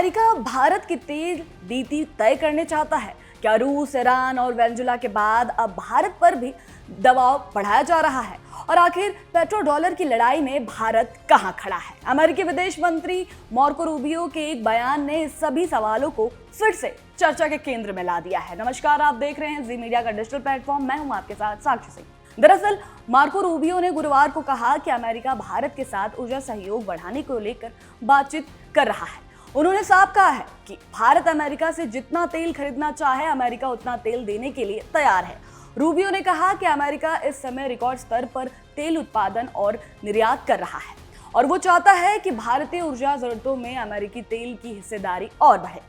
America Bharat की तेल नीति तय करने चाहता है। क्या रूस, ईरान और वेनेजुएला के बाद अब भारत पर भी दबाव बढ़ाया जा रहा है? और आखिर पेट्रो डॉलर की लड़ाई में भारत कहां खड़ा है? अमेरिकी विदेश मंत्री मार्को रूबियो के एक बयान ने इस सभी सवालों को फिर से चर्चा के केंद्र में ला दिया है। नमस्कार, आप देख रहे हैं जी मीडिया का डिजिटल प्लेटफॉर्म। मैं हूं आपके साथ साक्षी सिंह। दरअसल मार्को रूबियो ने गुरुवार को कहा कि अमेरिका भारत के साथ ऊर्जा सहयोग बढ़ाने को लेकर बातचीत कर रहा है। उन्होंने साफ कहा है कि भारत अमेरिका से जितना तेल खरीदना चाहे, अमेरिका उतना तेल देने के लिए तैयार है। रूबियो ने कहा कि अमेरिका इस समय रिकॉर्ड स्तर पर तेल उत्पादन और निर्यात कर रहा है और वो चाहता है कि भारतीय ऊर्जा जरूरतों में अमेरिकी तेल की हिस्सेदारी और बढ़े।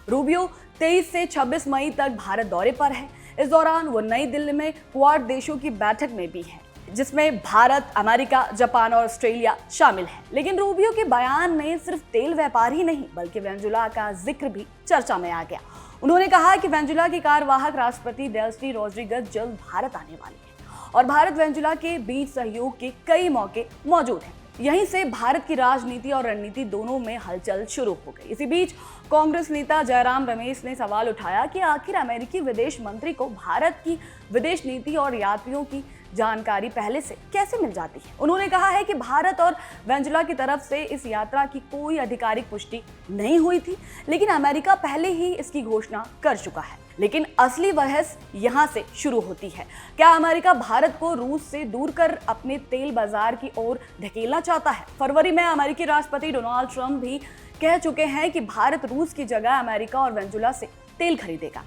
रूबियो 23 से 26 मई तक भारत दौरे पर है। इस दौरान वो नई दिल्ली में क्वाड देशों की बैठक में भी है, जिसमें भारत, अमेरिका, जापान और ऑस्ट्रेलिया शामिल है। लेकिन रूबियो के बयान में सिर्फ तेल व्यापार ही नहीं बल्कि वेनेजुएला का जिक्र भी चर्चा में आ गया। उन्होंने कहा कि वेनेजुएला की कार्यवाहक राष्ट्रपति डेल्सी रोड्रिगेज जल्द भारत आने वाली है और भारत वेनेजुएला के बीच सहयोग के कई मौके मौजूद हैं। यहीं से भारत की राजनीति और रणनीति दोनों में हलचल शुरू हो गई। इसी बीच कांग्रेस नेता जयराम रमेश ने सवाल उठाया कि आखिर अमेरिकी विदेश मंत्री को भारत की विदेश नीति और यात्रियों की जानकारी पहले से कैसे मिल जाती है। उन्होंने कहा है कि भारत और वेनेजुएला की तरफ से इस यात्रा की कोई आधिकारिक पुष्टि नहीं हुई थी, लेकिन अमेरिका पहले ही इसकी घोषणा कर चुका है। लेकिन असली बहस यहाँ से शुरू होती है। क्या अमेरिका भारत को रूस से दूर कर अपने तेल बाजार की ओर धकेलना चाहता है? फरवरी में अमेरिकी राष्ट्रपति डोनाल्ड ट्रंप भी कह चुके हैं कि भारत रूस की जगह अमेरिका और वेनेजुएला से तेल खरीदेगा।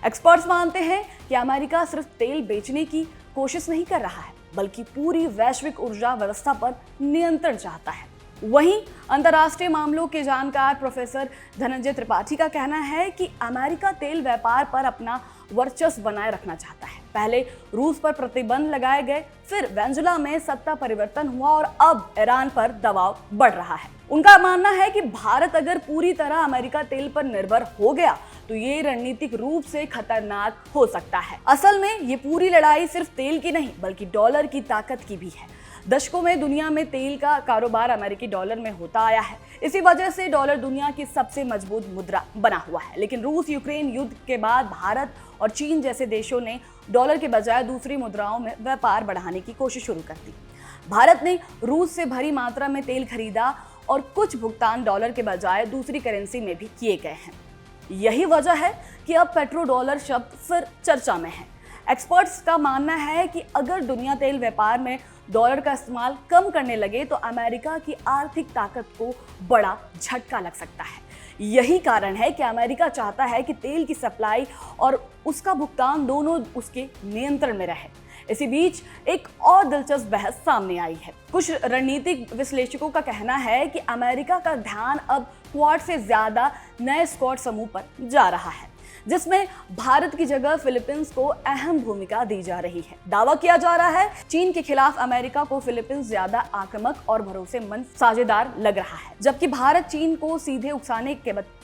एक्सपर्ट्स मानते हैं कि अमेरिका सिर्फ तेल बेचने की कोशिश नहीं कर रहा है, बल्कि पूरी वैश्विक ऊर्जा व्यवस्था पर नियंत्रण चाहता है। वहीं अंतर्राष्ट्रीय मामलों के जानकार प्रोफेसर धनंजय त्रिपाठी का कहना है कि अमेरिका तेल व्यापार पर अपना वर्चस्व बनाए रखना चाहता है। पहले रूस पर प्रतिबंध लगाए गए, फिर वेनेजुएला में सत्ता परिवर्तन हुआ और अब ईरान पर दबाव बढ़ रहा है। उनका मानना है कि भारत अगर पूरी तरह अमेरिका तेल पर निर्भर हो गया तो ये रणनीतिक रूप से खतरनाक हो सकता है। असल में ये पूरी लड़ाई सिर्फ तेल की नहीं बल्कि डॉलर की ताकत की भी है। दशकों में दुनिया में तेल का कारोबार अमेरिकी डॉलर में होता आया है। इसी वजह से डॉलर दुनिया की सबसे मजबूत मुद्रा बना हुआ है। लेकिन रूस यूक्रेन युद्ध के बाद भारत और चीन जैसे देशों ने डॉलर के बजाय दूसरी मुद्राओं में व्यापार बढ़ाने की कोशिश शुरू कर दी। भारत ने रूस से भारी मात्रा में तेल खरीदा और कुछ भुगतान डॉलर के बजाय दूसरी करेंसी में भी किए गए हैं। यही वजह है कि अब पेट्रो डॉलर शब्द फिर चर्चा में है। एक्सपर्ट्स का मानना है कि अगर दुनिया तेल व्यापार में डॉलर का इस्तेमाल कम करने लगे तो अमेरिका की आर्थिक ताकत को बड़ा झटका लग सकता है। यही कारण है कि अमेरिका चाहता है कि तेल की सप्लाई और उसका भुगतान दोनों उसके नियंत्रण में रहे। इसी बीच एक और दिलचस्प बहस सामने आई है। कुछ रणनीतिक विश्लेषकों का कहना है कि अमेरिका का ध्यान अब क्वाड से ज्यादा नए स्क्वाड समूह पर जा रहा है, जिसमें भारत की जगह फिलीपींस को अहम भूमिका दी जा रही है। दावा किया जा रहा है चीन के खिलाफ अमेरिका को फिलीपींस ज्यादा आक्रामक और भरोसेमंद साझेदार लग रहा है, जबकि भारत चीन को सीधे उकसाने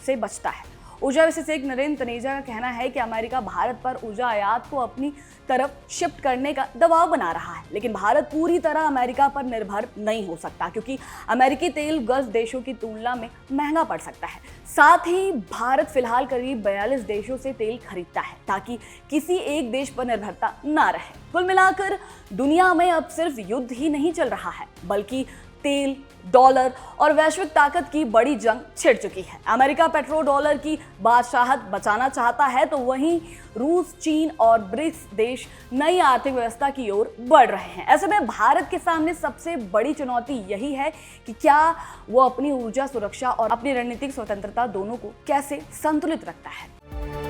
से बचता है। ऊर्जा विशेषज्ञ नरेंद्र तनेजा का कहना है कि अमेरिका भारत पर ऊर्जा आयात को अपनी तरफ शिफ्ट करने का दबाव बना रहा है, लेकिन भारत पूरी तरह अमेरिका पर निर्भर नहीं हो सकता क्योंकि अमेरिकी तेल गल्फ देशों की तुलना में महंगा पड़ सकता है। साथ ही भारत फिलहाल करीब 42 देशों से तेल खरीदता है ताकि किसी एक देश पर निर्भरता ना रहे। कुल मिलाकर दुनिया में अब सिर्फ युद्ध ही नहीं चल रहा है बल्कि तेल, डॉलर और वैश्विक ताकत की बड़ी जंग छिड़ चुकी है। अमेरिका पेट्रो डॉलर की बादशाहत बचाना चाहता है तो वहीं रूस, चीन और ब्रिक्स देश नई आर्थिक व्यवस्था की ओर बढ़ रहे हैं। ऐसे में भारत के सामने सबसे बड़ी चुनौती यही है कि क्या वो अपनी ऊर्जा सुरक्षा और अपनी रणनीतिक स्वतंत्रता दोनों को कैसे संतुलित रखता है।